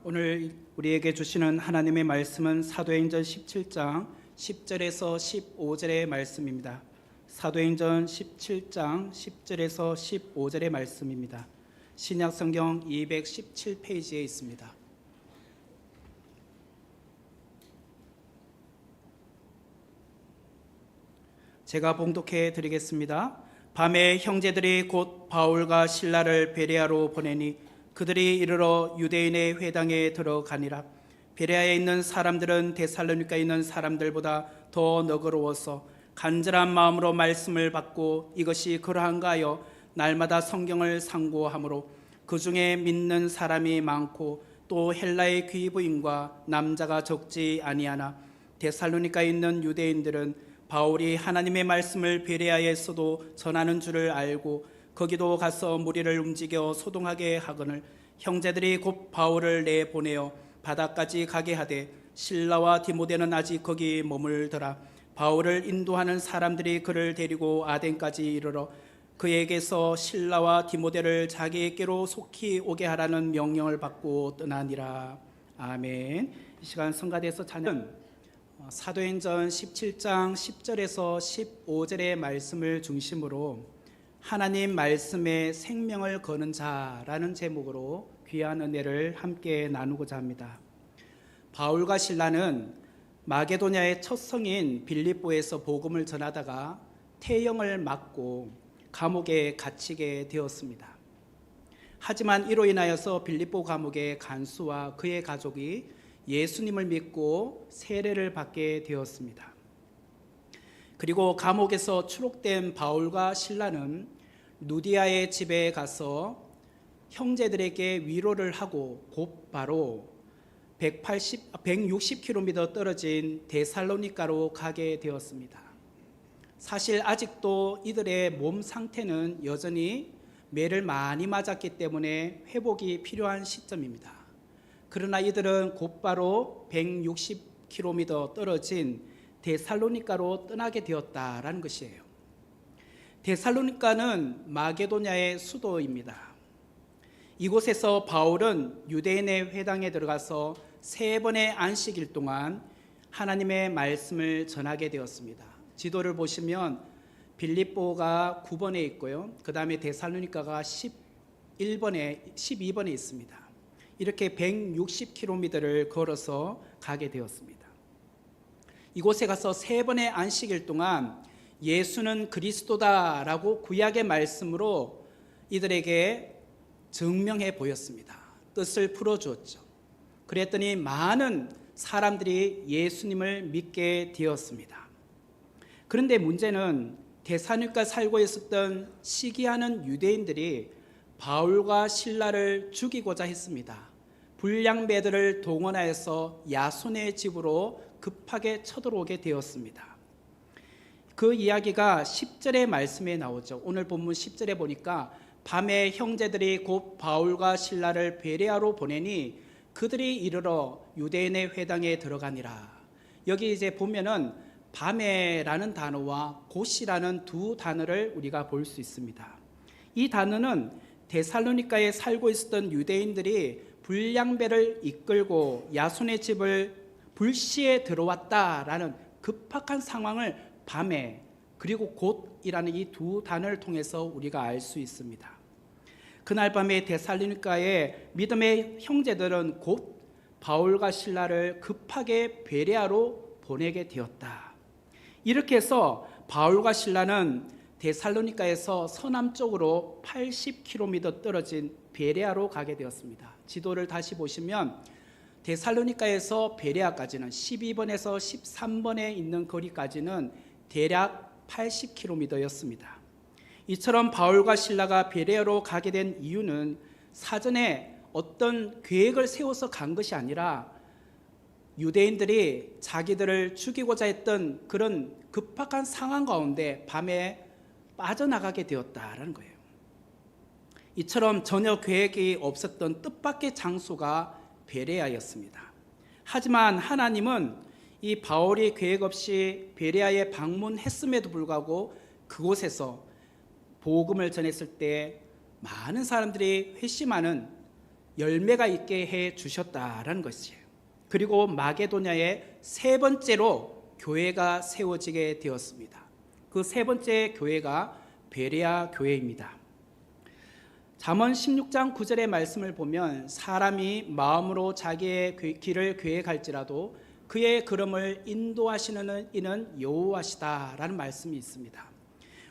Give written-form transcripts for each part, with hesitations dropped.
오늘 우리에게 주시는 하나님의 말씀은 사도행전 17장 10절에서 15절의 말씀입니다. 사도행전 17장 10절에서 15절의 말씀입니다. 신약성경 217페이지에 있습니다. 제가 봉독해 드리겠습니다. 밤에 형제들이 곧 바울과 실라를 베레아로 보내니 그들이 이르러 유대인의 회당에 들어가니라. 베레아에 있는 사람들은 데살로니가에 있는 사람들보다 더 너그러워서 간절한 마음으로 말씀을 받고 이것이 그러한가 하여 날마다 성경을 상고하므로 그 중에 믿는 사람이 많고 또 헬라의 귀부인과 남자가 적지 아니하나 데살로니가에 있는 유대인들은 바울이 하나님의 말씀을 베레아에서도 전하는 줄을 알고 거기도 가서 무리를 움직여 소동하게 하거늘 형제들이 곧 바울을 내보내어 바다까지 가게 하되 실라와 디모데는 아직 거기 머물더라. 바울을 인도하는 사람들이 그를 데리고 아덴까지 이르러 그에게서 실라와 디모데를 자기에게로 속히 오게 하라는 명령을 받고 떠나니라. 아멘. 이 시간 성가대에서 찬양 사도행전 17장 10절에서 15절의 말씀을 중심으로 하나님 말씀에 생명을 거는 자라는 제목으로 귀한 은혜를 함께 나누고자 합니다. 바울과 실라는 마게도냐의 첫 성인 빌립보에서 복음을 전하다가 태형을 맞고 감옥에 갇히게 되었습니다. 하지만 이로 인하여서 빌립보 감옥의 간수와 그의 가족이 예수님을 믿고 세례를 받게 되었습니다. 그리고 감옥에서 추록된 바울과 실라는 누디아의 집에 가서 형제들에게 위로를 하고 곧바로 160km 떨어진 데살로니가로 가게 되었습니다. 사실 아직도 이들의 몸 상태는 여전히 매를 많이 맞았기 때문에 회복이 필요한 시점입니다. 그러나 이들은 곧바로 160km 떨어진 데살로니가로 떠나게 되었다라는 것이에요. 데살로니가는 마게도냐의 수도입니다. 이곳에서 바울은 유대인의 회당에 들어가서 3번의 안식일 동안 하나님의 말씀을 전하게 되었습니다. 지도를 보시면 빌립보가 9번에 있고요. 그 다음에 데살로니가가 12번에 있습니다. 이렇게 160km를 걸어서 가게 되었습니다. 이곳에 가서 3번의 안식일 동안 예수는 그리스도다라고 구약의 말씀으로 이들에게 증명해 보였습니다. 뜻을 풀어주었죠. 그랬더니 많은 사람들이 예수님을 믿게 되었습니다. 그런데 문제는 데살로니가 살고 있었던 시기하는 유대인들이 바울과 실라를 죽이고자 했습니다. 불량배들을 동원하여서 야손의 집으로 급하게 쳐들어오게 되었습니다. 그 이야기가 10절의 말씀에 나오죠. 오늘 본문 10절에 보니까 밤에 형제들이 곧 바울과 실라를 베레아로 보내니 그들이 이르러 유대인의 회당에 들어가니라. 여기 이제 보면은 밤에라는 단어와 곧이라는 두 단어를 우리가 볼 수 있습니다. 이 단어는 데살로니가에 살고 있었던 유대인들이 불량배를 이끌고 야손의 집을 불시에 들어왔다라는 급박한 상황을 밤에 그리고 곧이라는 이 두 단어를 통해서 우리가 알 수 있습니다. 그날 밤에 데살로니가의 믿음의 형제들은 곧 바울과 실라를 급하게 베레아로 보내게 되었다. 이렇게 해서 바울과 실라는 데살로니가에서 서남쪽으로 80km 떨어진 베레아로 가게 되었습니다. 지도를 다시 보시면 데살로니가에서 베레아까지는 12번에서 13번에 있는 거리까지는 대략 80km였습니다. 이처럼 바울과 실라가 베레아로 가게 된 이유는 사전에 어떤 계획을 세워서 간 것이 아니라 유대인들이 자기들을 죽이고자 했던 그런 급박한 상황 가운데 밤에 빠져나가게 되었다라는 거예요. 이처럼 전혀 계획이 없었던 뜻밖의 장소가 베레아였습니다. 하지만 하나님은 이 바울이 계획 없이 베레아에 방문했음에도 불구하고 그곳에서 복음을 전했을 때 많은 사람들이 회심하는 열매가 있게 해 주셨다라는 것이에요. 그리고 마게도냐에 세 번째로 교회가 세워지게 되었습니다. 그 세 번째 교회가 베레아 교회입니다. 잠언 16장 9절의 말씀을 보면 사람이 마음으로 자기의 길을 계획할지라도 그의 걸음을 인도하시는 이는 여호와시다라는 말씀이 있습니다.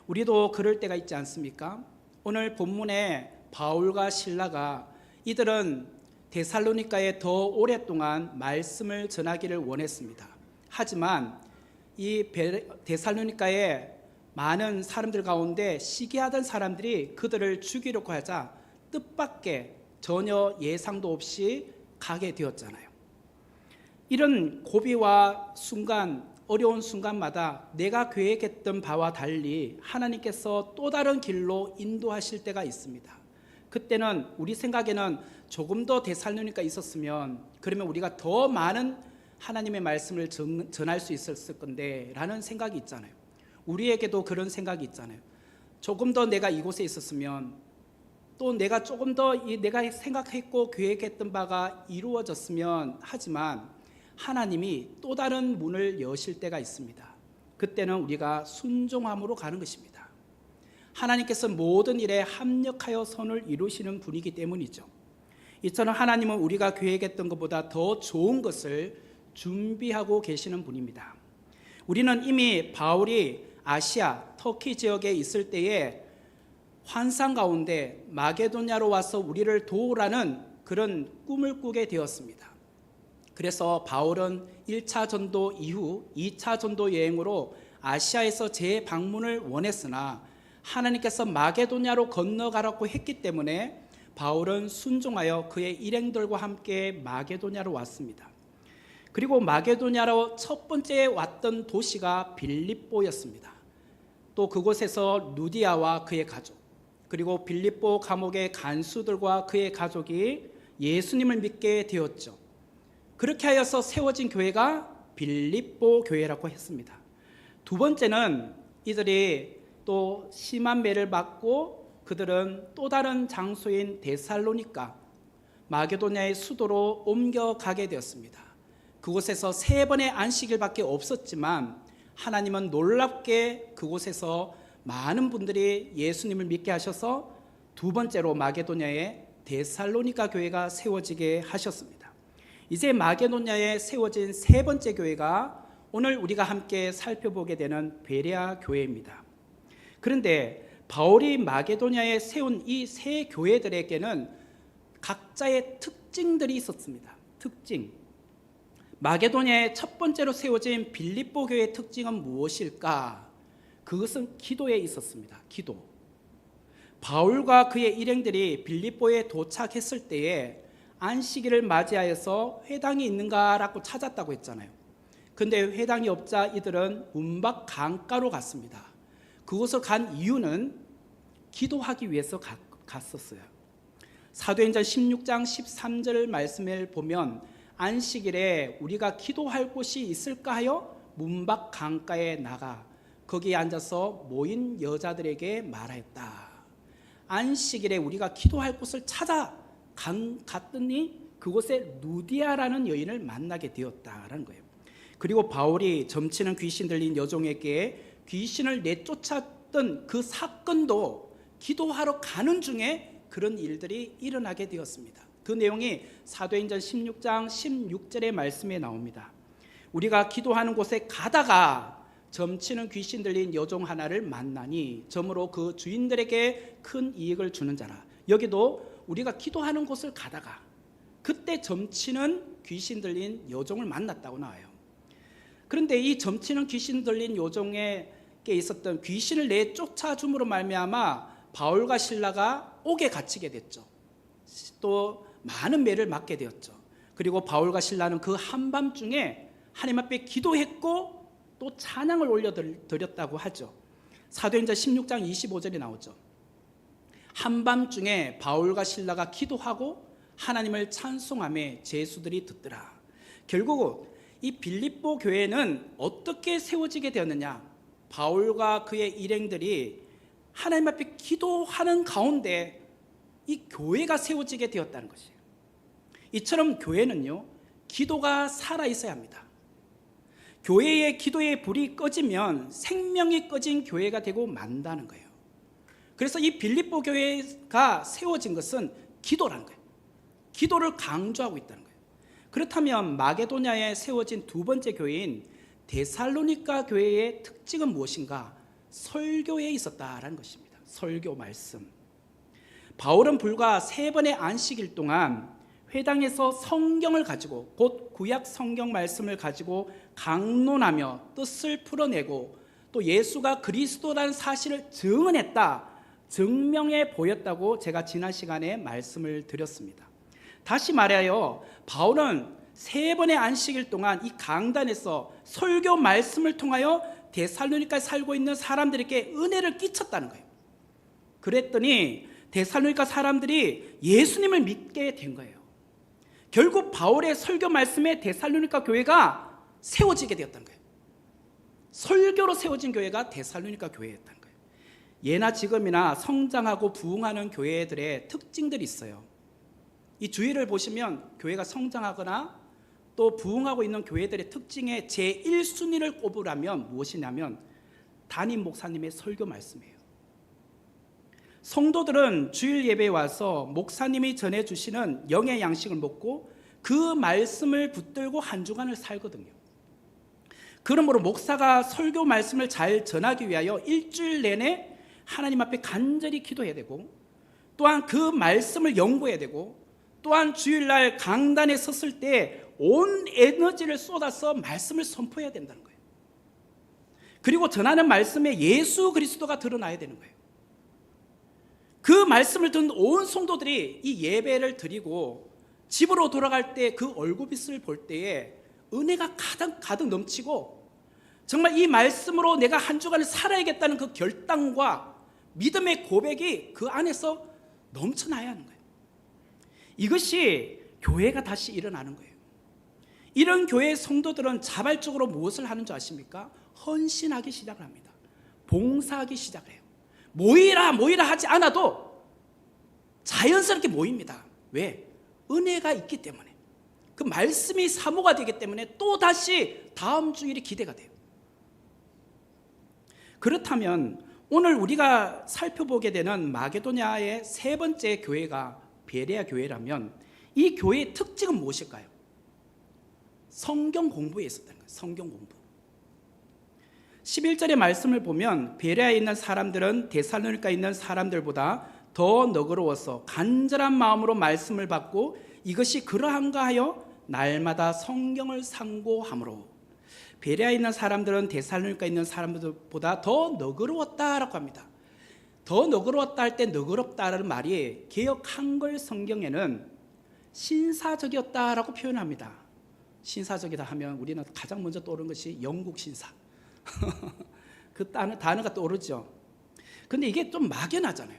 우리도 그럴 때가 있지 않습니까? 오늘 본문에 바울과 실라가 이들은 데살로니가에 더 오랫동안 말씀을 전하기를 원했습니다. 하지만 이 데살로니가에 많은 사람들 가운데 시기하던 사람들이 그들을 죽이려고 하자 뜻밖의 전혀 예상도 없이 가게 되었잖아요. 이런 고비와 순간, 어려운 순간마다 내가 계획했던 바와 달리 하나님께서 또 다른 길로 인도하실 때가 있습니다. 그때는 우리 생각에는 조금 더 데살로니가 있었으면 그러면 우리가 더 많은 하나님의 말씀을 전할 수 있었을 건데 라는 생각이 있잖아요. 우리에게도 그런 생각이 있잖아요. 조금 더 내가 이곳에 있었으면 또 내가 조금 더 내가 생각했고 계획했던 바가 이루어졌으면 하지만 하나님이 또 다른 문을 여실 때가 있습니다. 그때는 우리가 순종함으로 가는 것입니다. 하나님께서 모든 일에 합력하여 선을 이루시는 분이기 때문이죠. 이처럼 하나님은 우리가 계획했던 것보다 더 좋은 것을 준비하고 계시는 분입니다. 우리는 이미 바울이 아시아, 터키 지역에 있을 때에 환상 가운데 마게도냐로 와서 우리를 도우라는 그런 꿈을 꾸게 되었습니다. 그래서 바울은 1차 전도 이후 2차 전도 여행으로 아시아에서 재방문을 원했으나 하나님께서 마게도냐로 건너가라고 했기 때문에 바울은 순종하여 그의 일행들과 함께 마게도냐로 왔습니다. 그리고 마게도냐로 첫 번째 왔던 도시가 빌립보였습니다. 또 그곳에서 루디아와 그의 가족, 그리고 빌립보 감옥의 간수들과 그의 가족이 예수님을 믿게 되었죠. 그렇게 하여서 세워진 교회가 빌립보 교회라고 했습니다. 두 번째는 이들이 또 심한 매를 받고 그들은 또 다른 장소인 데살로니가 마게도냐의 수도로 옮겨가게 되었습니다. 그곳에서 3번의 안식일밖에 없었지만 하나님은 놀랍게 그곳에서 많은 분들이 예수님을 믿게 하셔서 두 번째로 마게도냐에 데살로니가 교회가 세워지게 하셨습니다. 이제 마게도냐에 세워진 세 번째 교회가 오늘 우리가 함께 살펴보게 되는 베레아 교회입니다. 그런데 바울이 마게도냐에 세운 이 세 교회들에게는 각자의 특징들이 있었습니다. 특징. 마게도냐의 첫 번째로 세워진 빌립보 교회의 특징은 무엇일까? 그것은 기도에 있었습니다. 기도. 바울과 그의 일행들이 빌립보에 도착했을 때에 안식일을 맞이하여서 회당이 있는가라고 찾았다고 했잖아요. 그런데 회당이 없자 이들은 문밖 강가로 갔습니다. 그곳을 간 이유는 기도하기 위해서 갔었어요. 사도행전 16장 13절 말씀을 보면 안식일에 우리가 기도할 곳이 있을까 하여 문밖 강가에 나가 거기에 앉아서 모인 여자들에게 말하였다. 안식일에 우리가 기도할 곳을 찾아 갔더니 그곳에 루디아라는 여인을 만나게 되었다라는 거예요. 그리고 바울이 점치는 귀신 들린 여종에게 귀신을 내쫓았던 그 사건도 기도하러 가는 중에 그런 일들이 일어나게 되었습니다. 그 내용이 사도행전 16장 16절의 말씀에 나옵니다. 우리가 기도하는 곳에 가다가 점치는 귀신 들린 여종 하나를 만나니 점으로 그 주인들에게 큰 이익을 주는 자라. 여기도 우리가 기도하는 곳을 가다가 그때 점치는 귀신 들린 여종을 만났다고 나와요. 그런데 이 점치는 귀신 들린 여종에게 있었던 귀신을 내쫓아 줌으로 말미암아 바울과 실라가 옥에 갇히게 됐죠. 또 많은 매를 맞게 되었죠. 그리고 바울과 실라는 그 한밤중에 하나님 앞에 기도했고 또 찬양을 올려드렸다고 하죠. 사도행전 16장 25절이 나오죠. 한밤중에 바울과 실라가 기도하고 하나님을 찬송하며 제수들이 듣더라. 결국 이 빌립보 교회는 어떻게 세워지게 되었느냐? 바울과 그의 일행들이 하나님 앞에 기도하는 가운데 이 교회가 세워지게 되었다는 것이에요. 이처럼 교회는요, 기도가 살아있어야 합니다. 교회의 기도의 불이 꺼지면 생명이 꺼진 교회가 되고 만다는 거예요. 그래서 이 빌립보 교회가 세워진 것은 기도라는 거예요. 기도를 강조하고 있다는 거예요. 그렇다면 마게도냐에 세워진 두 번째 교회인 데살로니가 교회의 특징은 무엇인가? 설교에 있었다라는 것입니다. 설교 말씀. 바울은 불과 3번의 안식일 동안 회당에서 성경을 가지고, 곧 구약 성경 말씀을 가지고 강론하며 뜻을 풀어내고 또 예수가 그리스도라는 사실을 증언했다, 증명해 보였다고 제가 지난 시간에 말씀을 드렸습니다. 다시 말하여 바울은 3번의 안식일 동안 이 강단에서 설교 말씀을 통하여 데살로니카에 살고 있는 사람들에게 은혜를 끼쳤다는 거예요. 그랬더니 데살로니카 사람들이 예수님을 믿게 된 거예요. 결국 바울의 설교 말씀에 데살로니카 교회가 세워지게 되었던 거예요. 설교로 세워진 교회가 데살로니카 교회였던 거예요. 예나 지금이나 성장하고 부흥하는 교회들의 특징들이 있어요. 이 주위를 보시면 교회가 성장하거나 또 부흥하고 있는 교회들의 특징의 제1순위를 꼽으라면 무엇이냐면 담임 목사님의 설교 말씀이에요. 성도들은 주일 예배에 와서 목사님이 전해주시는 영의 양식을 먹고 그 말씀을 붙들고 한 주간을 살거든요. 그러므로 목사가 설교 말씀을 잘 전하기 위하여 일주일 내내 하나님 앞에 간절히 기도해야 되고, 또한 그 말씀을 연구해야 되고, 또한 주일날 강단에 섰을 때 온 에너지를 쏟아서 말씀을 선포해야 된다는 거예요. 그리고 전하는 말씀에 예수 그리스도가 드러나야 되는 거예요. 그 말씀을 듣는 온 성도들이 이 예배를 드리고 집으로 돌아갈 때 그 얼굴빛을 볼 때에 은혜가 가득 넘치고, 정말 이 말씀으로 내가 한 주간을 살아야겠다는 그 결단과 믿음의 고백이 그 안에서 넘쳐나야 하는 거예요. 이것이 교회가 다시 일어나는 거예요. 이런 교회의 성도들은 자발적으로 무엇을 하는 줄 아십니까? 헌신하기 시작을 합니다. 봉사하기 시작을 해요. 모이라 하지 않아도 자연스럽게 모입니다. 왜? 은혜가 있기 때문에. 그 말씀이 사모가 되기 때문에 또 다시 다음 주일이 기대가 돼요. 그렇다면 오늘 우리가 살펴보게 되는 마게도냐의 3번째 교회가 베레아 교회라면 이 교회의 특징은 무엇일까요? 성경 공부에 있었다는 거예요. 성경 공부. 11절의 말씀을 보면 베레아에 있는 사람들은 데살로니카에 있는 사람들보다 더 너그러워서 간절한 마음으로 말씀을 받고 이것이 그러한가 하여 날마다 성경을 상고함으로. 베레아에 있는 사람들은 데살로니카에 있는 사람들보다 더 너그러웠다라고 합니다. 더 너그러웠다 할 때 너그럽다라는 말이 개역 한글 성경에는 신사적이었다라고 표현합니다. 신사적이다 하면 우리는 가장 먼저 떠오르는 것이 영국 신사. 그 단어가 떠오르죠. 근데 이게 좀 막연하잖아요.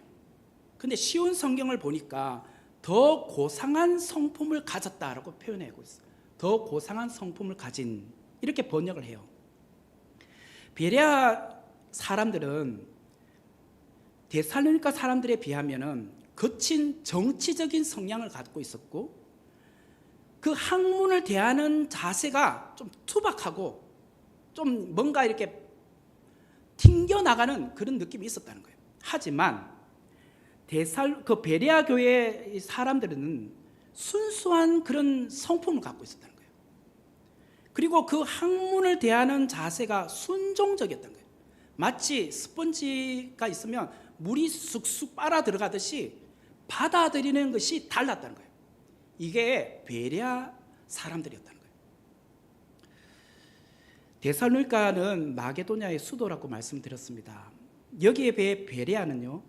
근데 쉬운 성경을 보니까 더 고상한 성품을 가졌다라고 표현하고 있어요. 더 고상한 성품을 가진, 이렇게 번역을 해요. 베레아 사람들은 데살로니가 사람들에 비하면 거친 정치적인 성향을 갖고 있었고, 그 학문을 대하는 자세가 좀 투박하고 좀 뭔가 이렇게 튕겨나가는 그런 느낌이 있었다는 거예요. 하지만 그 베레아 교회의 사람들은 순수한 그런 성품을 갖고 있었다는 거예요. 그리고 그 학문을 대하는 자세가 순종적이었던 거예요. 마치 스펀지가 있으면 물이 쑥쑥 빨아 들어가듯이 받아들이는 것이 달랐다는 거예요. 이게 베레아 사람들이었다는 거예요. 데살로니가는 마게도냐의 수도라고 말씀드렸습니다. 여기에 비해 베레아는요,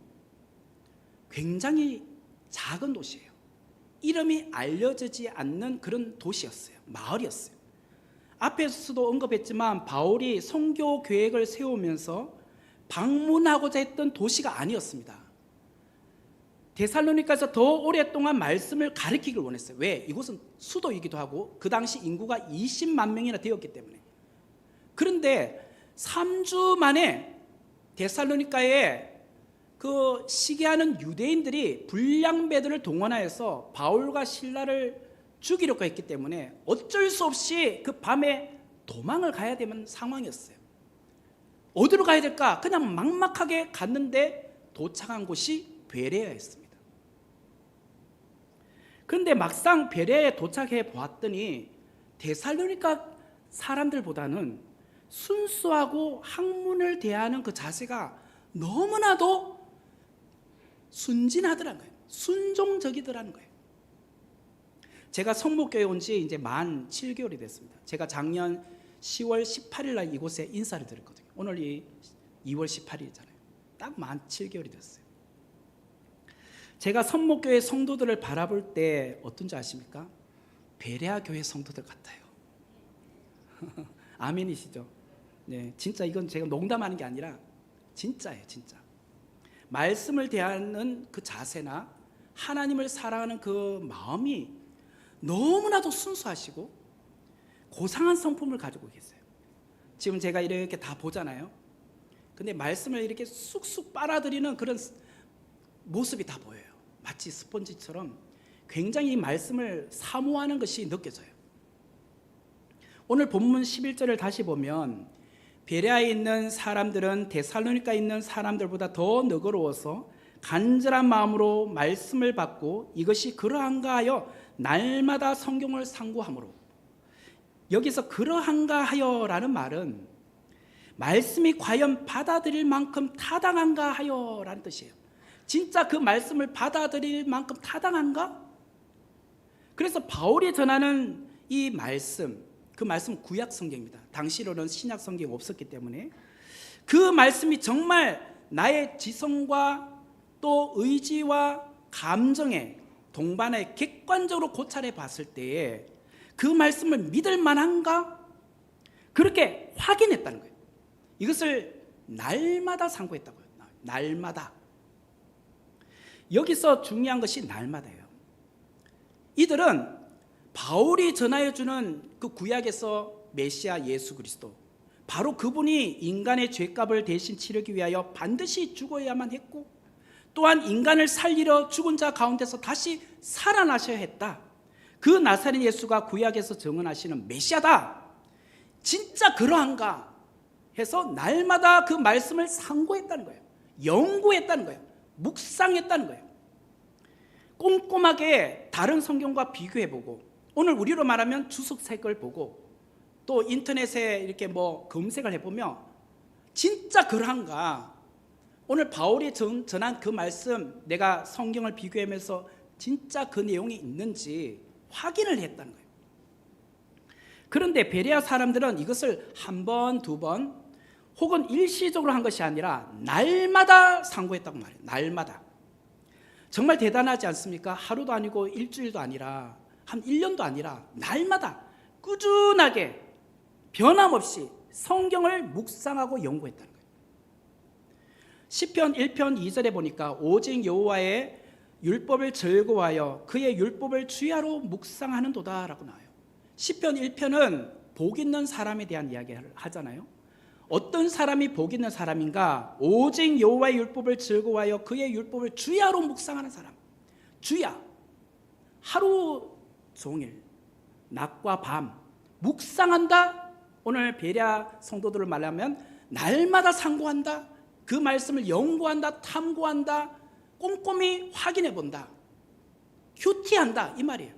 굉장히 작은 도시예요. 이름이 알려지지 않는 그런 도시였어요. 마을이었어요. 앞에서도 언급했지만 바울이 선교 계획을 세우면서 방문하고자 했던 도시가 아니었습니다. 데살로니가에서 더 오랫동안 말씀을 가르치기를 원했어요. 왜? 이곳은 수도이기도 하고 그 당시 인구가 20만 명이나 되었기 때문에. 그런데 3주 만에 데살로니가에 시기하는 유대인들이 불량배들을 동원하여서 바울과 실라를 죽이려고 했기 때문에 어쩔 수 없이 그 밤에 도망을 가야 되는 상황이었어요. 어디로 가야 될까? 그냥 막막하게 갔는데 도착한 곳이 베레아였습니다. 그런데 막상 베레아에 도착해 보았더니 데살로니가 사람들보다는 순수하고 학문을 대하는 그 자세가 너무나도 순진하더라는 거예요. 순종적이더라는 거예요. 제가 성목교회 온 지 이제 만 7개월이 됐습니다. 제가 작년 10월 18일 날 이곳에 인사를 드렸거든요. 오늘이 2월 18일이잖아요. 딱 만 7개월이 됐어요. 제가 성목교회 성도들을 바라볼 때 어떤지 아십니까? 베레아 교회 성도들 같아요. 아멘이시죠? 네, 진짜 이건 제가 농담하는 게 아니라 진짜예요, 진짜. 말씀을 대하는 그 자세나 하나님을 사랑하는 그 마음이 너무나도 순수하시고 고상한 성품을 가지고 계세요. 지금 제가 이렇게 다 보잖아요. 근데 말씀을 이렇게 쑥쑥 빨아들이는 그런 모습이 다 보여요. 마치 스펀지처럼 굉장히 이 말씀을 사모하는 것이 느껴져요. 오늘 본문 11절을 다시 보면 베레아에 있는 사람들은 데살로니가에 있는 사람들보다 더 너그러워서 간절한 마음으로 말씀을 받고 이것이 그러한가 하여 날마다 성경을 상고하므로, 여기서 그러한가 하여라는 말은 말씀이 과연 받아들일 만큼 타당한가 하여라는 뜻이에요. 진짜 그 말씀을 받아들일 만큼 타당한가? 그래서 바울이 전하는 이 말씀, 그 말씀 구약 성경입니다. 당시로는 신약 성경이 없었기 때문에 그 말씀이 정말 나의 지성과 또 의지와 감정에 동반해 객관적으로 고찰해 봤을 때에 그 말씀을 믿을 만한가? 그렇게 확인했다는 거예요. 이것을 날마다 상고했다고요. 날마다. 여기서 중요한 것이 날마다예요. 이들은 바울이 전하여주는 그 구약에서 메시아 예수 그리스도, 바로 그분이 인간의 죄값을 대신 치르기 위하여 반드시 죽어야만 했고 또한 인간을 살리려 죽은 자 가운데서 다시 살아나셔야 했다. 그 나사렛 예수가 구약에서 증언하시는 메시아다. 진짜 그러한가 해서 날마다 그 말씀을 상고했다는 거예요. 연구했다는 거예요. 묵상했다는 거예요. 꼼꼼하게 다른 성경과 비교해보고, 오늘 우리로 말하면 주석책을 보고 또 인터넷에 이렇게 검색을 해보면 진짜 그러한가, 오늘 바울이 전한 그 말씀 내가 성경을 비교하면서 진짜 그 내용이 있는지 확인을 했다는 거예요. 그런데 베레아 사람들은 이것을 한 번, 두 번 혹은 일시적으로 한 것이 아니라 날마다 상고했다고 말해요. 날마다. 정말 대단하지 않습니까? 하루도 아니고 일주일도 아니라 한 1년도 아니라 날마다 꾸준하게 변함없이 성경을 묵상하고 연구했다는 거예요. 시편 1편 2절에 보니까 오직 여호와의 율법을 즐거워하여 그의 율법을 주야로 묵상하는도다 라고 나와요. 시편 1편은 복 있는 사람에 대한 이야기를 하잖아요. 어떤 사람이 복 있는 사람인가? 오직 여호와의 율법을 즐거워하여 그의 율법을 주야로 묵상하는 사람. 주야, 하루 종일 낮과 밤 묵상한다. 오늘 베레아 성도들을 말하면 날마다 상고한다. 그 말씀을 연구한다, 탐구한다, 꼼꼼히 확인해 본다, 큐티한다, 이 말이에요.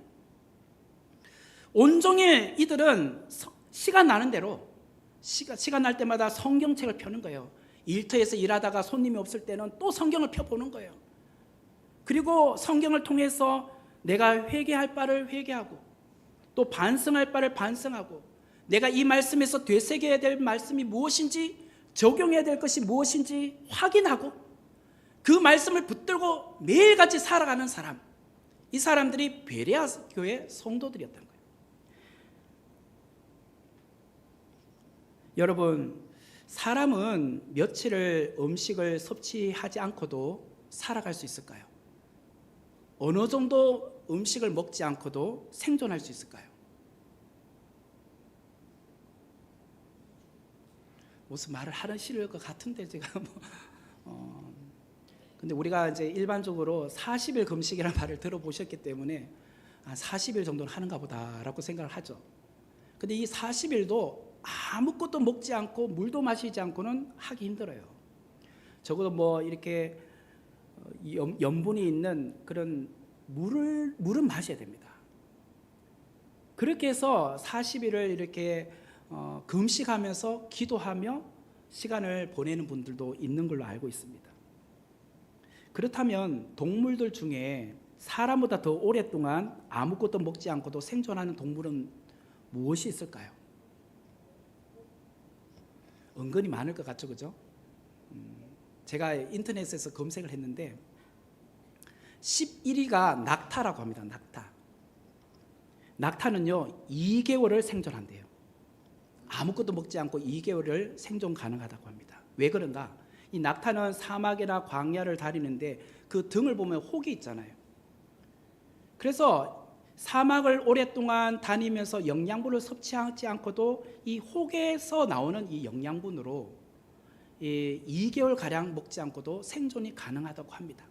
온종일 이들은 시간 나는 대로 시간 날 때마다 성경책을 펴는 거예요. 일터에서 일하다가 손님이 없을 때는 또 성경을 펴보는 거예요. 그리고 성경을 통해서 내가 회개할 바를 회개하고 또 반성할 바를 반성하고 내가 이 말씀에서 되새겨야 될 말씀이 무엇인지, 적용해야 될 것이 무엇인지 확인하고 그 말씀을 붙들고 매일같이 살아가는 사람, 이 사람들이 베레아 교회 성도들이었다는 거예요. 여러분, 사람은 며칠을 음식을 섭취하지 않고도 살아갈 수 있을까요? 어느 정도 음식을 먹지 않고도 생존할 수 있을까요? 무슨 말을 하는 싫을 것 같은데 제가 근데 우리가 이제 일반적으로 40일 금식이라는 말을 들어보셨기 때문에 한 40일 정도는 하는가 보다라고 생각을 하죠. 근데 이 40일도 아무것도 먹지 않고 물도 마시지 않고는 하기 힘들어요. 적어도 뭐 이렇게 염분이 있는 그런 물은 마셔야 됩니다. 그렇게 해서 40일을 이렇게 금식하면서 기도하며 시간을 보내는 분들도 있는 걸로 알고 있습니다. 그렇다면 동물들 중에 사람보다 더 오랫동안 아무것도 먹지 않고도 생존하는 동물은 무엇이 있을까요? 은근히 많을 것 같죠, 그죠? 제가 인터넷에서 검색을 했는데 11위가 낙타라고 합니다. 낙타는요 2개월을 생존한대요. 아무것도 먹지 않고 2개월을 생존 가능하다고 합니다. 왜 그런가? 이 낙타는 사막이나 광야를 다니는데 그 등을 보면 혹이 있잖아요. 그래서 사막을 오랫동안 다니면서 영양분을 섭취하지 않고도 이 혹에서 나오는 이 영양분으로 2개월가량 먹지 않고도 생존이 가능하다고 합니다.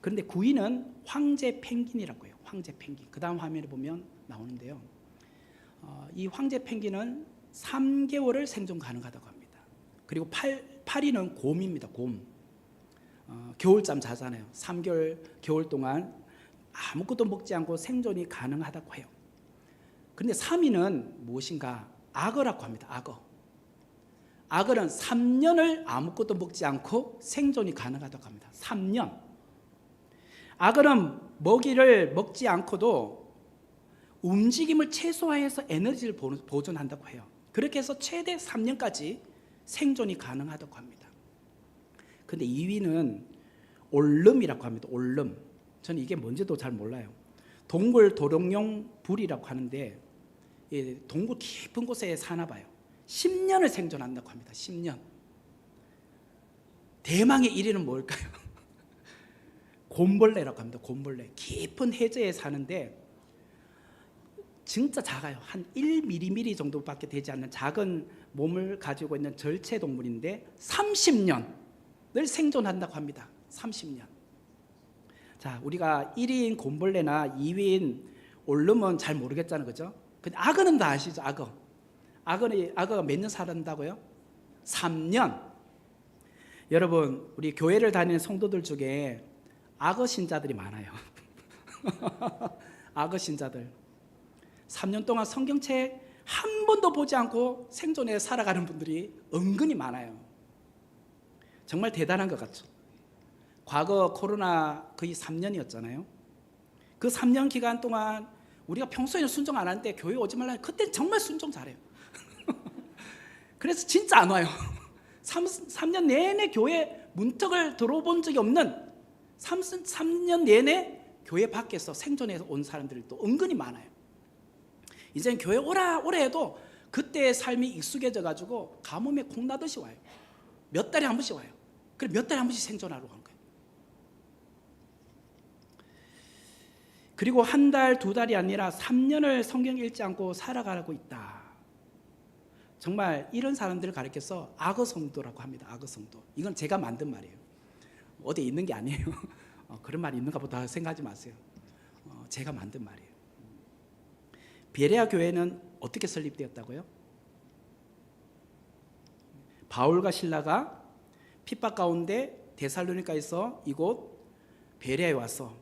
그런데 9위는 황제 펭귄이라고 해요. 황제 펭귄. 그 다음 화면에 보면 나오는데요. 이 황제 펭귄은 3개월을 생존 가능하다고 합니다. 그리고 8위는 곰입니다. 곰. 겨울잠 자잖아요. 3개월 겨울 동안 아무것도 먹지 않고 생존이 가능하다고 해요. 그런데 3위는 무엇인가? 악어라고 합니다. 악어는 3년을 아무것도 먹지 않고 생존이 가능하다고 합니다. 3년. 악어는 먹이를 먹지 않고도 움직임을 최소화해서 에너지를 보존한다고 해요. 그렇게 해서 최대 3년까지 생존이 가능하다고 합니다. 그런데 2위는 올름이라고 합니다. 올름. 저는 이게 뭔지도 잘 몰라요. 동굴 도롱뇽 불이라고 하는데 동굴 깊은 곳에 사나 봐요. 10년을 생존한다고 합니다. 10년. 대망의 1위는 뭘까요? 곰벌레라고 합니다. 곰벌레. 깊은 해저에 사는데 진짜 작아요. 한 1mm 정도밖에 되지 않는 작은 몸을 가지고 있는 절체 동물인데 30년을 생존한다고 합니다. 30년. 자, 우리가 1위인 곰벌레나 2위인 올름은 잘 모르겠잖아요. 그죠? 근데 악어는 다 아시죠? 악어가 몇 년 살았다고요? 3년. 여러분, 우리 교회를 다니는 성도들 중에 악어 신자들이 많아요. 악어 신자들. 3년 동안 성경책 한 번도 보지 않고 생존해 살아가는 분들이 은근히 많아요. 정말 대단한 것 같죠. 과거 코로나 거의 3년이었잖아요. 그 3년 기간 동안 우리가 평소에는 순종 안 하는데 교회 오지 말라. 그때 정말 순종 잘해요. 그래서 진짜 안 와요. 3년 내내 교회 문턱을 들어본 적이 없는 3년 내내 교회 밖에서 생존해서 온 사람들이 또 은근히 많아요. 이제는 교회 오라 해도 그때의 삶이 익숙해져 가지고 가뭄에 콩나듯이 와요. 몇 달에 한 번씩 와요. 그래 몇 달에 한 번씩 생존하러 간 거예요. 그리고 한 달, 두 달이 아니라 3년을 성경 읽지 않고 살아가고 있다. 정말 이런 사람들을 가리켜서 악어 성도라고 합니다. 악어 성도. 이건 제가 만든 말이에요. 어디에 있는 게 아니에요. 그런 말이 있는가 보다 생각하지 마세요. 제가 만든 말이에요. 베레아 교회는 어떻게 설립되었다고요? 바울과 실라가 핍박 가운데 데살로니가에서 이곳 베레아에 와서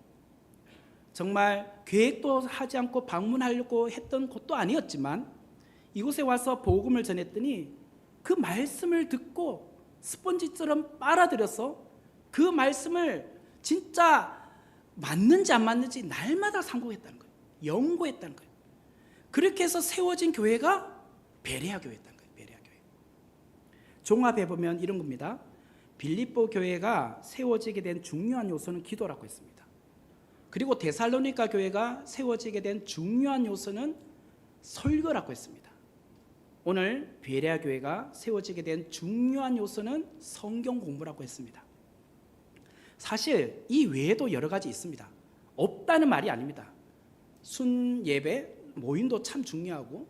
정말 계획도 하지 않고 방문하려고 했던 곳도 아니었지만 이곳에 와서 복음을 전했더니 그 말씀을 듣고 스펀지처럼 빨아들여서 그 말씀을 진짜 맞는지 안 맞는지 날마다 상고했다는 거예요. 연구했다는 거예요. 그렇게 해서 세워진 교회가 베레아 교회였다는 거예요. 베레아 교회. 종합해 보면 이런 겁니다. 빌립보 교회가 세워지게 된 중요한 요소는 기도라고 했습니다. 그리고 데살로니가 교회가 세워지게 된 중요한 요소는 설교라고 했습니다. 오늘 베레아 교회가 세워지게 된 중요한 요소는 성경 공부라고 했습니다. 사실 이 외에도 여러 가지 있습니다. 없다는 말이 아닙니다. 순예배, 모임도 참 중요하고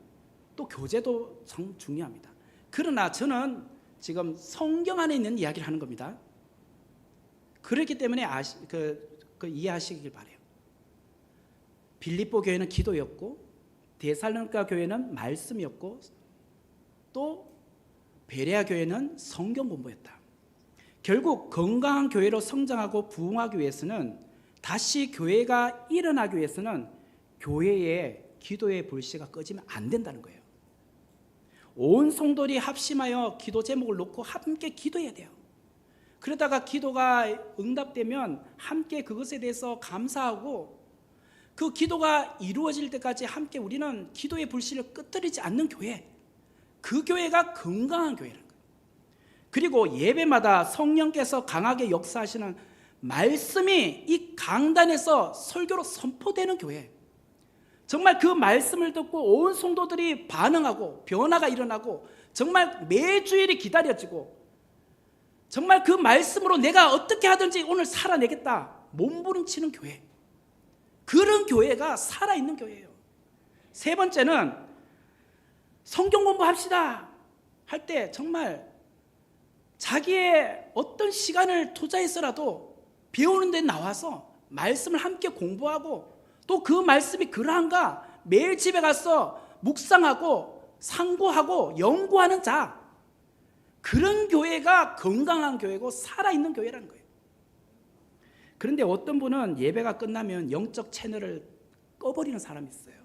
또 교제도 참 중요합니다. 그러나 저는 지금 성경 안에 있는 이야기를 하는 겁니다. 그렇기 때문에 이해하시길 바라요. 빌립보 교회는 기도였고, 데살로니가 교회는 말씀이었고, 또 베레아 교회는 성경 공부였다. 결국 건강한 교회로 성장하고 부흥하기 위해서는, 다시 교회가 일어나기 위해서는 교회의 기도의 불씨가 꺼지면 안 된다는 거예요. 온 성도들이 합심하여 기도 제목을 놓고 함께 기도해야 돼요. 그러다가 기도가 응답되면 함께 그것에 대해서 감사하고, 그 기도가 이루어질 때까지 함께 우리는 기도의 불씨를 끄트리지 않는 교회, 그 교회가 건강한 교회라는 거예요. 그리고 예배마다 성령께서 강하게 역사하시는 말씀이 이 강단에서 설교로 선포되는 교회, 정말 그 말씀을 듣고 온 성도들이 반응하고 변화가 일어나고, 정말 매주일이 기다려지고, 정말 그 말씀으로 내가 어떻게 하든지 오늘 살아내겠다 몸부림치는 교회, 그런 교회가 살아있는 교회예요. 세 번째는 성경 공부합시다 할 때 정말 자기의 어떤 시간을 투자해서라도 배우는 데 나와서 말씀을 함께 공부하고, 또 그 말씀이 그러한가 매일 집에 가서 묵상하고 상고하고 연구하는 자, 그런 교회가 건강한 교회고 살아있는 교회라는 거예요. 그런데 어떤 분은 예배가 끝나면 영적 채널을 꺼버리는 사람이 있어요.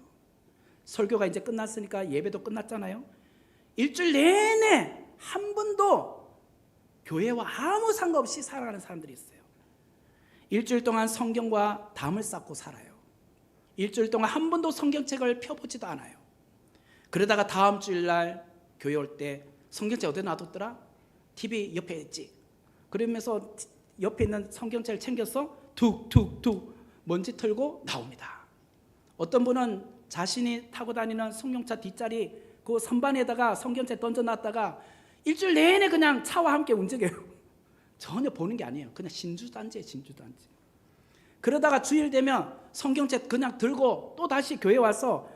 설교가 이제 끝났으니까 예배도 끝났잖아요. 일주일 내내 한 번도 교회와 아무 상관없이 살아가는 사람들이 있어요. 일주일 동안 성경과 담을 쌓고 살아요. 일주일 동안 한 번도 성경책을 펴보지도 않아요. 그러다가 다음 주일날 교회 올 때 성경책 어디 놔뒀더라? TV 옆에 있지. 그러면서 옆에 있는 성경책을 챙겨서 툭툭툭 먼지 털고 나옵니다. 어떤 분은 자신이 타고 다니는 성경차 뒷자리 그 선반에다가 성경책 던져놨다가 일주일 내내 그냥 차와 함께 움직여요. 전혀 보는 게 아니에요. 그냥 진주단지예요, 진주단지. 그러다가 주일 되면 성경책 그냥 들고 또 다시 교회 와서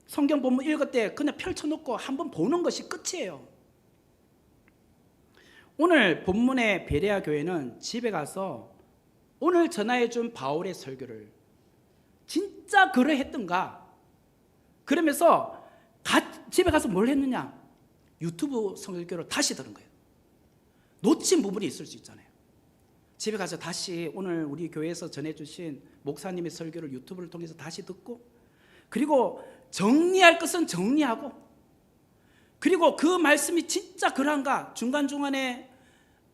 성경 본문 읽을 때 그냥 펼쳐놓고 한번 보는 것이 끝이에요. 오늘 본문의 베레아 교회는 집에 가서 오늘 전하해준 바울의 설교를 진짜 그러했던가, 그러면서 집에 가서 뭘 했느냐, 유튜브 설교를 다시 들은 거예요. 놓친 부분이 있을 수 있잖아요. 집에 가서 다시 오늘 우리 교회에서 전해주신 목사님의 설교를 유튜브를 통해서 다시 듣고, 그리고 정리할 것은 정리하고, 그리고 그 말씀이 진짜 그런가 중간중간에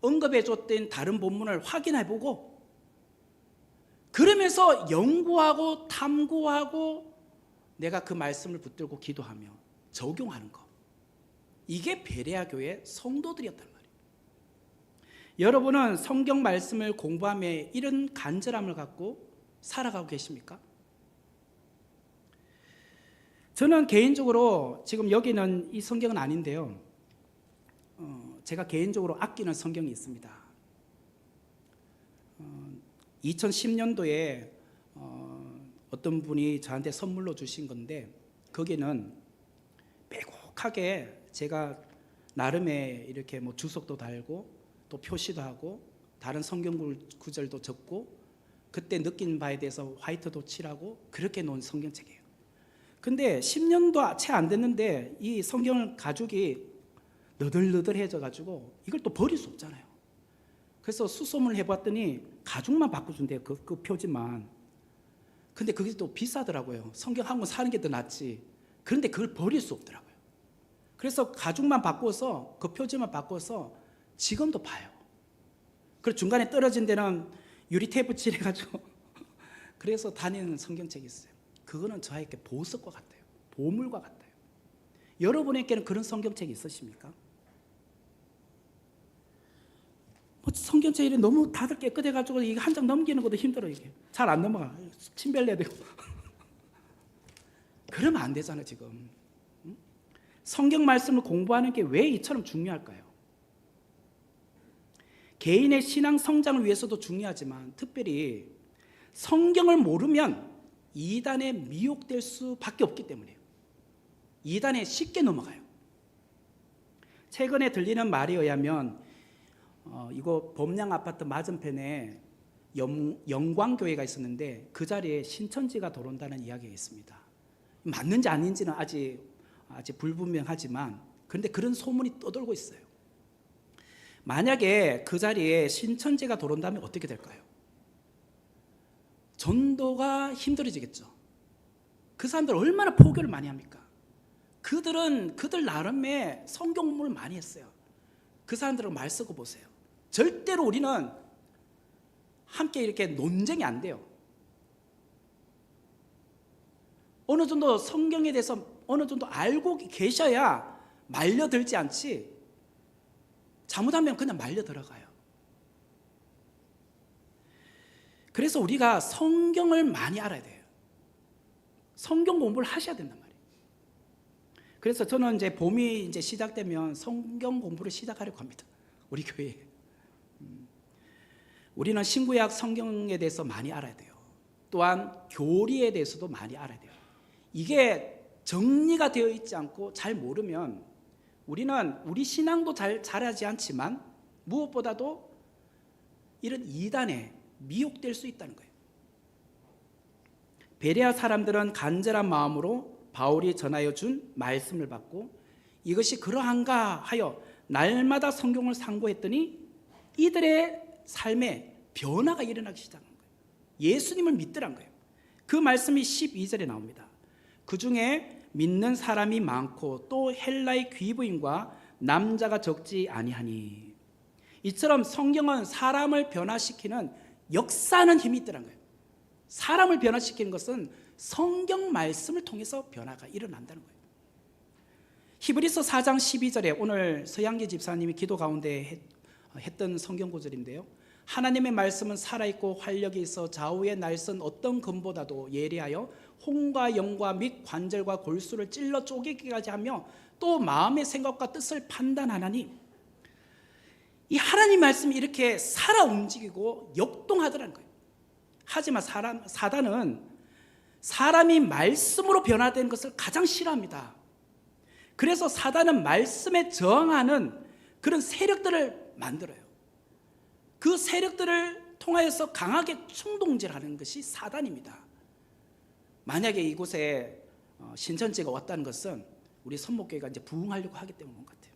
언급해 줬던 다른 본문을 확인해 보고, 그러면서 연구하고 탐구하고 내가 그 말씀을 붙들고 기도하며 적용하는 것, 이게 베레아 교회 성도들이었단 말이에요. 여러분은 성경 말씀을 공부하며 이런 간절함을 갖고 살아가고 계십니까? 저는 개인적으로 지금 여기는 이 성경은 아닌데요, 제가 개인적으로 아끼는 성경이 있습니다. 2010년도에 어떤 분이 저한테 선물로 주신 건데, 거기는 빼곡하게 제가 나름의 이렇게 뭐 주석도 달고 또 표시도 하고 다른 성경 구절도 적고 그때 느낀 바에 대해서 화이트도 칠하고 그렇게 놓은 성경책이에요. 근데 10년도 채 안 됐는데 이 성경을 가죽이 너덜너덜해져 가지고 이걸 또 버릴 수 없잖아요. 그래서 수소문을 해봤더니 가죽만 바꿔준대요. 그 표지만. 근데 그게 또 비싸더라고요. 성경 한 권 사는 게 더 낫지. 그런데 그걸 버릴 수 없더라고요. 그래서 가죽만 바꿔서 그 표지만 바꿔서 지금도 봐요. 그리고 중간에 떨어진 데는 유리 테이프 칠해가지고 그래서 다니는 성경책이 있어요. 그거는 저에게 보석과 같아요. 보물과 같아요. 여러분에게는 그런 성경책이 있으십니까? 성경책이 너무 다들 깨끗해가지고 이게 한 장 넘기는 것도 힘들어요. 이게 잘 안 넘어가. 침 벨려야 되고. 그러면 안 되잖아 지금. 성경 말씀을 공부하는 게 왜 이처럼 중요할까요? 개인의 신앙 성장을 위해서도 중요하지만 특별히 성경을 모르면 이단에 미혹될 수밖에 없기 때문이에요. 이단에 쉽게 넘어가요. 최근에 들리는 말에 의하면 이거 범양 아파트 맞은편에 영광교회가 있었는데 그 자리에 신천지가 들어온다는 이야기가 있습니다. 맞는지 아닌지는 아직 불분명하지만 그런데 그런 소문이 떠돌고 있어요. 만약에 그 자리에 신천지가 들어온다면 어떻게 될까요? 전도가 힘들어지겠죠. 그 사람들 얼마나 포교를 많이 합니까? 그들 나름의 성경 공부를 많이 했어요. 그 사람들하고 말 쓰고 보세요. 절대로 우리는 함께 이렇게 논쟁이 안 돼요. 어느 정도 성경에 대해서 어느 정도 알고 계셔야 말려들지 않지, 잘못하면 그냥 말려 들어가요. 그래서 우리가 성경을 많이 알아야 돼요. 성경 공부를 하셔야 된단 말이에요. 그래서 저는 이제 봄이 이제 시작되면 성경 공부를 시작하려고 합니다. 우리 교회에. 우리는 신구약 성경에 대해서 많이 알아야 돼요. 또한 교리에 대해서도 많이 알아야 돼요. 이게 정리가 되어 있지 않고 잘 모르면 우리는 우리 신앙도 잘하지 않지만 무엇보다도 이런 이단에 미혹될 수 있다는 거예요. 베레아 사람들은 간절한 마음으로 바울이 전하여 준 말씀을 받고 이것이 그러한가 하여 날마다 성경을 상고했더니 이들의 삶에 변화가 일어나기 시작한 거예요. 예수님을 믿더란 거예요. 그 말씀이 12절에 나옵니다. 그 중에 믿는 사람이 많고 또 헬라의 귀부인과 남자가 적지 아니하니. 이처럼 성경은 사람을 변화시키는 역사하는 힘이 있더란 거예요. 사람을 변화시키는 것은 성경 말씀을 통해서 변화가 일어난다는 거예요. 히브리서 4장 12절에 오늘 서양기 집사님이 기도 가운데 했던 성경 구절인데요. 하나님의 말씀은 살아있고 활력이 있어 좌우에 날선 어떤 검보다도 예리하여 혼과 영과 및 관절과 골수를 찔러 쪼개기까지 하며 또 마음의 생각과 뜻을 판단하나니. 이 하나님 말씀이 이렇게 살아 움직이고 역동하더라는 거예요. 하지만 사단은 사람이 말씀으로 변화되는 것을 가장 싫어합니다. 그래서 사단은 말씀에 저항하는 그런 세력들을 만들어요. 그 세력들을 통하여서 강하게 충동질하는 것이 사단입니다. 만약에 이곳에 신천지가 왔다는 것은 우리 선목교회가 이제 부흥하려고 하기 때문인 것 같아요.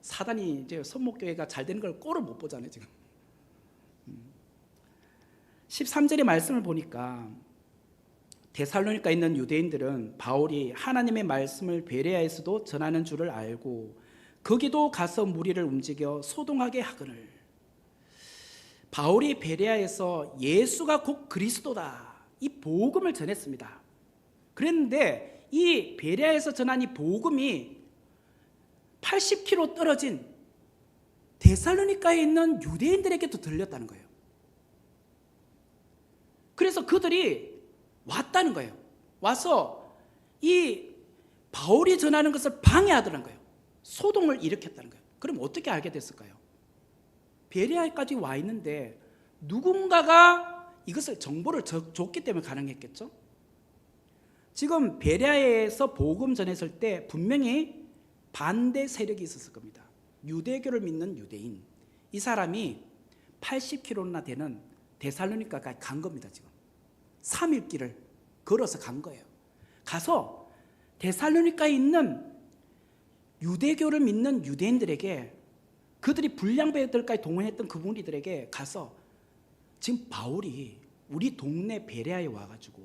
사단이 이제 선목교회가 잘 되는 걸 꼴을 못 보잖아요, 지금. 13절의 말씀을 보니까 데살로니가에 있는 유대인들은 바울이 하나님의 말씀을 베레아에서도 전하는 줄을 알고 거기도 가서 무리를 움직여 소동하게 하거늘. 바울이 베레아에서 예수가 곧 그리스도다, 이 복음을 전했습니다. 그랬는데 이 베레아에서 전한 이 복음이 80km 떨어진 데살로니가에 있는 유대인들에게도 들렸다는 거예요. 그래서 그들이 왔다는 거예요. 와서 이 바울이 전하는 것을 방해하더라는 거예요. 소동을 일으켰다는 거예요. 그럼 어떻게 알게 됐을까요? 베레아까지 와 있는데 누군가가 이것을 정보를 줬기 때문에 가능했겠죠. 지금 베레아에서 복음 전했을 때 분명히 반대 세력이 있었을 겁니다. 유대교를 믿는 유대인, 이 사람이 80km나 되는 데살로니가까지 간 겁니다. 지금 3일 길을 걸어서 간 거예요. 가서 데살로니가에 있는 유대교를 믿는 유대인들에게, 그들이 불량배들까지 동원했던 그 무리들에게 가서 지금 바울이 우리 동네 베레아에 와가지고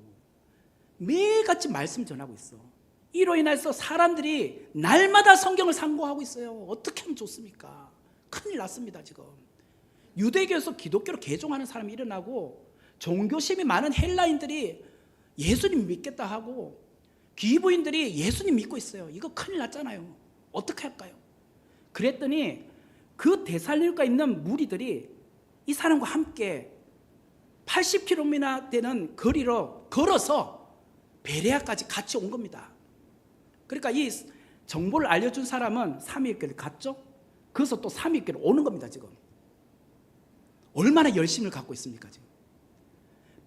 매일같이 말씀 전하고 있어. 이로 인해서 사람들이 날마다 성경을 상고하고 있어요. 어떻게 하면 좋습니까? 큰일 났습니다. 지금 유대교에서 기독교로 개종하는 사람이 일어나고 종교심이 많은 헬라인들이 예수님 믿겠다 하고 귀부인들이 예수님 믿고 있어요. 이거 큰일 났잖아요. 어떻게 할까요? 그랬더니 그 데살로니가에 있는 무리들이 이 사람과 함께 80km나 되는 거리로 걸어서 베레아까지 같이 온 겁니다. 그러니까 이 정보를 알려준 사람은 3일길 갔죠. 그래서 또 3일길 오는 겁니다. 지금 얼마나 열심을 갖고 있습니까? 지금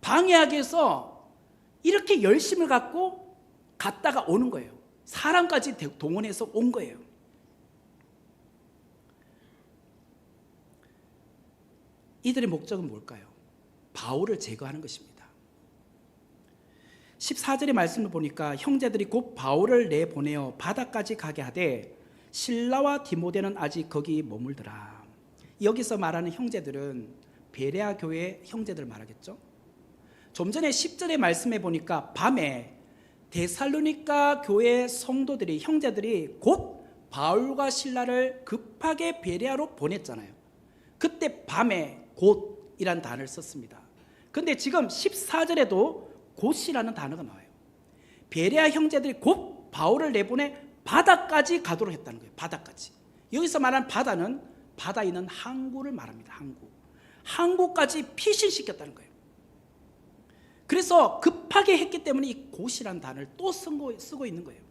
방해하기 위해서 이렇게 열심을 갖고 갔다가 오는 거예요. 사람까지 동원해서 온 거예요. 이들의 목적은 뭘까요? 바울을 제거하는 것입니다. 14절의 말씀을 보니까 형제들이 곧 바울을 내보내어 바다까지 가게 하되 실라와 디모데는 아직 거기 머물더라. 여기서 말하는 형제들은 베레아 교회 형제들 말하겠죠. 좀 전에 10절의 말씀에 보니까 밤에 데살로니가 교회 성도들이 형제들이 곧 바울과 실라를 급하게 베레아로 보냈잖아요. 그때 밤에 곧이란 단어를 썼습니다. 근데 지금 14절에도 곧이라는 단어가 나와요. 베레아 형제들이 곧 바울을 내보내 바다까지 가도록 했다는 거예요. 바다까지. 여기서 말하는 바다는 바다에 있는 항구를 말합니다. 항구까지 피신시켰다는 거예요. 그래서 급하게 했기 때문에 이 곧이라는 단어를 또 쓰고 있는 거예요.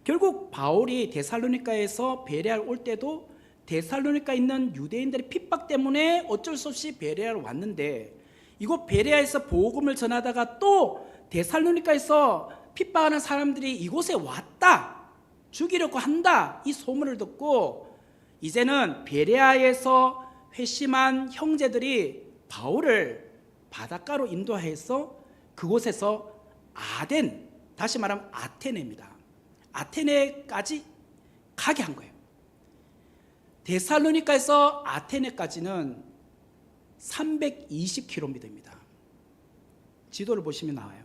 결국 바울이 데살로니가에서 베레아를 올 때도 데살로니가에 있는 유대인들의 핍박 때문에 어쩔 수 없이 베레아로 왔는데, 이곳 베레아에서 복음을 전하다가 또 데살로니가에서 핍박하는 사람들이 이곳에 왔다, 죽이려고 한다, 이 소문을 듣고 이제는 베레아에서 회심한 형제들이 바울을 바닷가로 인도해서 그곳에서 아덴, 다시 말하면 아테네입니다. 아테네까지 가게 한 거예요. 데살로니가에서 아테네까지는 320km입니다. 지도를 보시면 나와요.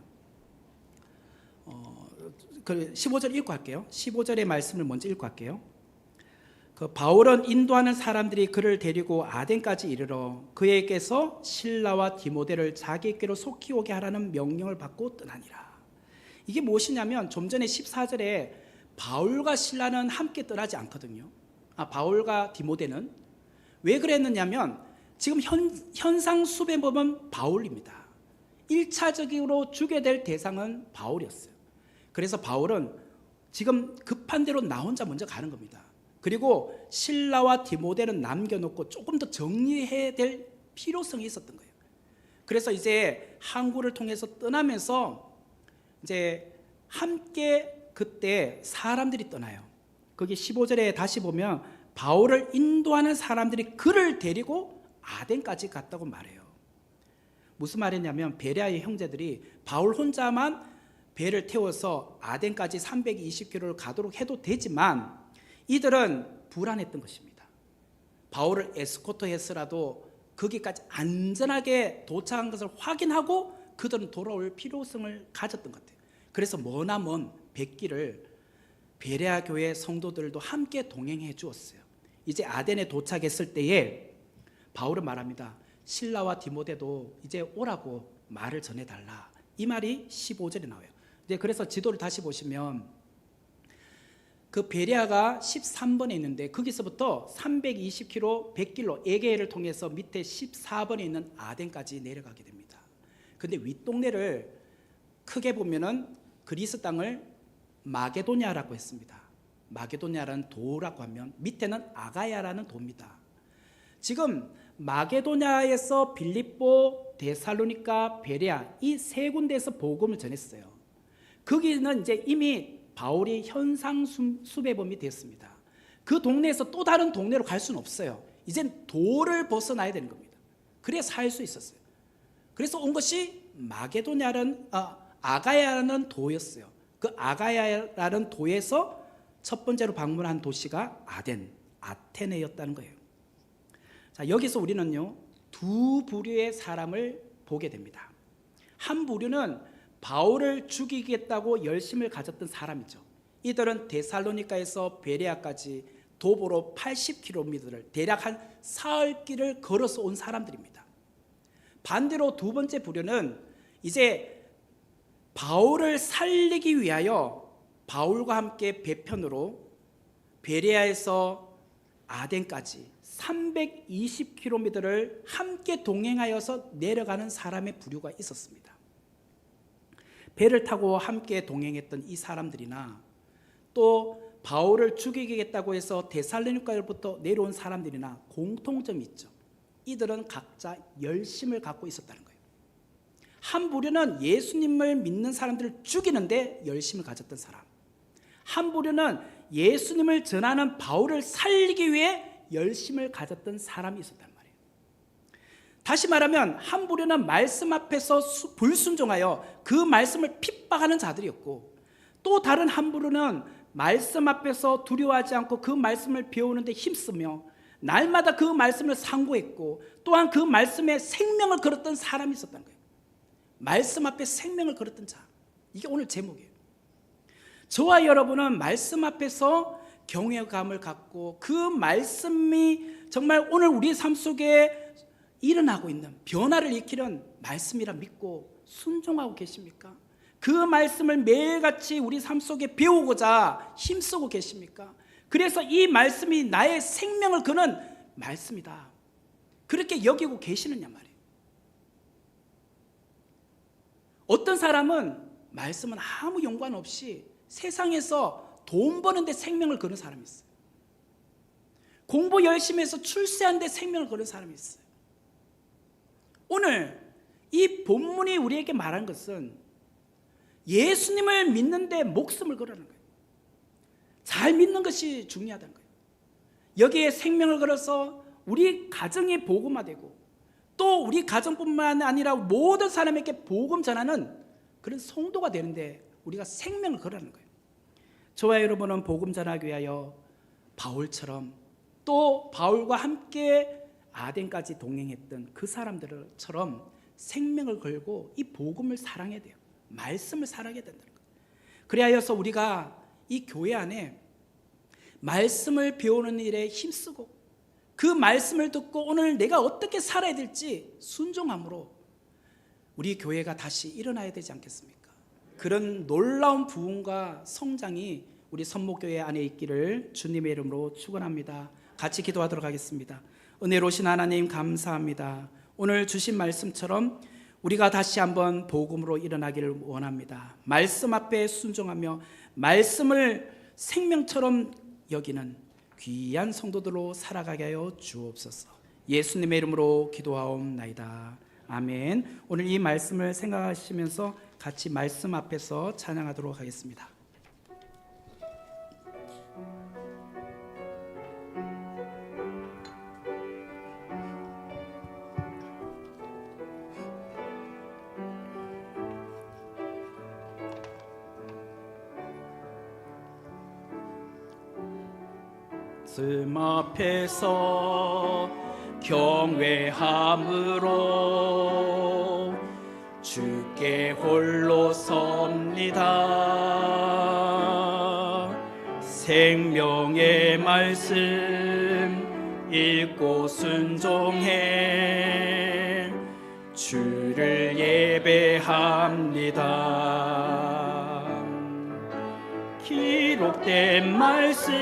15절 읽고 할게요. 15절의 말씀을 먼저 읽고 할게요. 바울은 인도하는 사람들이 그를 데리고 아덴까지 이르러 그에게서 실라와 디모데를 자기에게로 속히 오게 하라는 명령을 받고 떠나니라. 이게 무엇이냐면 좀 전에 14절에 바울과 실라는 함께 떠나지 않거든요. 바울과 디모데는 왜 그랬느냐면 지금 현상 수배범은 바울입니다. 1차적으로 죽게 될 대상은 바울이었어요. 그래서 바울은 지금 급한 대로 나 혼자 먼저 가는 겁니다. 그리고 실라와 디모데는 남겨놓고 조금 더 정리해야 될 필요성이 있었던 거예요. 그래서 이제 항구를 통해서 떠나면서 이제 함께 그때 사람들이 떠나요. 거기 15절에 다시 보면 바울을 인도하는 사람들이 그를 데리고 아덴까지 갔다고 말해요. 무슨 말이냐면 베레아의 형제들이 바울 혼자만 배를 태워서 아덴까지 320km를 가도록 해도 되지만 이들은 불안했던 것입니다. 바울을 에스코트해서라도 거기까지 안전하게 도착한 것을 확인하고 그들은 돌아올 필요성을 가졌던 것 같아요. 그래서 머나먼 백길을 베레아 교회 성도들도 함께 동행해 주었어요. 이제 아덴에 도착했을 때에 바울은 말합니다. 실라와 디모데도 이제 오라고 말을 전해달라. 이 말이 15절에 나와요. 이제 그래서 지도를 다시 보시면 그 베레아가 13번에 있는데 거기서부터 320km, 100길로 에게해를 통해서 밑에 14번에 있는 아덴까지 내려가게 됩니다. 근데 윗동네를 크게 보면은 그리스 땅을 마게도냐라고 했습니다. 마게도냐라는 도라고 하면 밑에는 아가야라는 도입니다. 지금 마게도냐에서 빌립보, 데살로니가, 베레아 이 세 군데에서 복음을 전했어요. 거기는 이제 이미 바울이 현상 수배범이 됐습니다. 그 동네에서 또 다른 동네로 갈 수는 없어요. 이젠 도를 벗어나야 되는 겁니다. 그래야 살 수 있었어요. 그래서 온 것이 마게도냐라는 아가야라는 도였어요. 그 아가야라는 도에서 첫 번째로 방문한 도시가 아테네였다는 거예요. 자, 여기서 우리는요 두 부류의 사람을 보게 됩니다. 한 부류는 바울을 죽이겠다고 열심을 가졌던 사람이죠. 이들은 데살로니가에서 베레아까지 도보로 80km를 대략 한 사흘 길을 걸어서 온 사람들입니다. 반대로 두 번째 부류는 이제 바울을 살리기 위하여 바울과 함께 배편으로 베레아에서 아덴까지 320km를 함께 동행하여서 내려가는 사람의 부류가 있었습니다. 배를 타고 함께 동행했던 이 사람들이나 또 바울을 죽이겠다고 해서 데살로니가로부터 내려온 사람들이나 공통점이 있죠. 이들은 각자 열심을 갖고 있었다는 거예요. 한 부류는 예수님을 믿는 사람들을 죽이는데 열심을 가졌던 사람, 한 부류는 예수님을 전하는 바울을 살리기 위해 열심을 가졌던 사람이 있었단 말이에요. 다시 말하면 한 부류는 말씀 앞에서 불순종하여 그 말씀을 핍박하는 자들이었고, 또 다른 한 부류는 말씀 앞에서 두려워하지 않고 그 말씀을 배우는데 힘쓰며 날마다 그 말씀을 상고했고, 또한 그 말씀에 생명을 걸었던 사람이 있었다는 거예요. 말씀 앞에 생명을 걸었던 자, 이게 오늘 제목이에요. 저와 여러분은 말씀 앞에서 경외감을 갖고 그 말씀이 정말 오늘 우리 삶 속에 일어나고 있는 변화를 일으키는 말씀이라 믿고 순종하고 계십니까? 그 말씀을 매일같이 우리 삶 속에 배우고자 힘쓰고 계십니까? 그래서 이 말씀이 나의 생명을 거는 말씀이다, 그렇게 여기고 계시느냐 말이에요. 어떤 사람은 말씀은 아무 연관 없이 세상에서 돈 버는데 생명을 거는 사람이 있어요. 공부 열심히 해서 출세하는데 생명을 거는 사람이 있어요. 오늘 이 본문이 우리에게 말하는 것은 예수님을 믿는데 목숨을 걸라는 거예요. 잘 믿는 것이 중요하다는 거예요. 여기에 생명을 걸어서 우리 가정이 복음화되고, 또 우리 가정뿐만 아니라 모든 사람에게 복음 전하는 그런 성도가 되는데 우리가 생명을 걸라는 거예요. 저와 여러분은 복음 전하기 위하여 바울처럼, 또 바울과 함께 아덴까지 동행했던 그 사람들처럼 생명을 걸고 이 복음을 사랑해야 돼요. 말씀을 사랑해야 된다는 거예요. 그리하여서 우리가 이 교회 안에 말씀을 배우는 일에 힘쓰고, 그 말씀을 듣고 오늘 내가 어떻게 살아야 될지 순종함으로 우리 교회가 다시 일어나야 되지 않겠습니까? 그런 놀라운 부흥과 성장이 우리 선목교회 안에 있기를 주님의 이름으로 축원합니다. 같이 기도하도록 하겠습니다. 은혜로우신 하나님, 감사합니다. 오늘 주신 말씀처럼 우리가 다시 한번 복음으로 일어나기를 원합니다. 말씀 앞에 순종하며 말씀을 생명처럼 여기는 귀한 성도들로 살아가게 하여 주옵소서. 예수님의 이름으로 기도하옵나이다. 아멘. 오늘 이 말씀을 생각하시면서 같이 말씀 앞에서 찬양하도록 하겠습니다. 말씀 앞에서 경외함으로 주께 홀로 섭니다. 생명의 말씀 읽고 순종해 주를 예배합니다. 기록된 말씀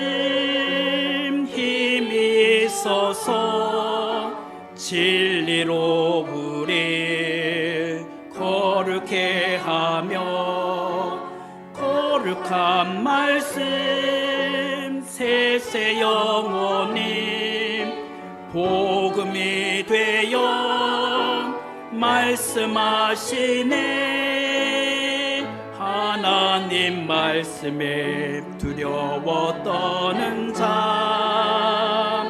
힘이 있어서 진리로 우리 거룩해 하며, 거룩한 말씀 세세 영원히 복음이 되어 말씀하시네. 하나님 말씀에 두려워 떠는 자,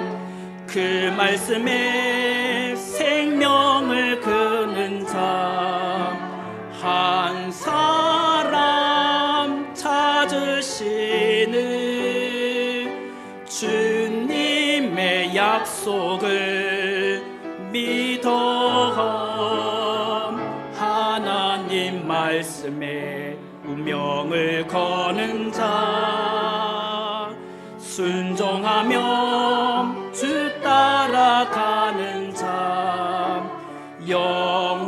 그 말씀에 생명을 거는 자, 한 사람 찾으시는 주님의 약속을 믿어 하나님 말씀에 운명을 거는 자, 순종하며 주 따라가는 자, 영원한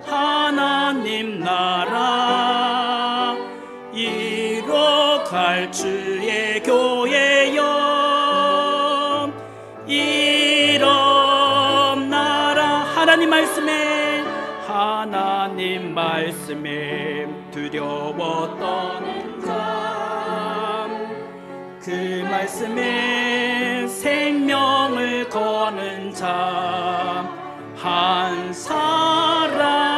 하나님 나라 이뤄갈 주의 교회여 일어나라. 하나님 말씀에 두려워 떠는 자, 그 말씀에 생명을 거는 자, 한 사람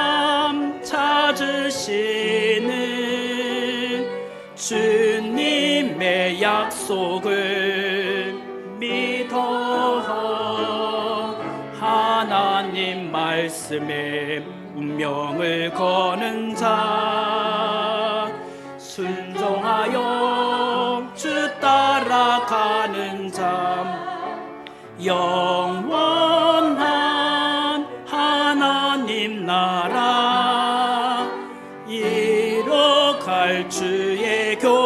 찾으시는 주님의 약속을 믿어 말씀에 운명을 거는 자, 순종하여 주 따라가는 자, 영원한 하나님 나라 이뤄갈 주의 교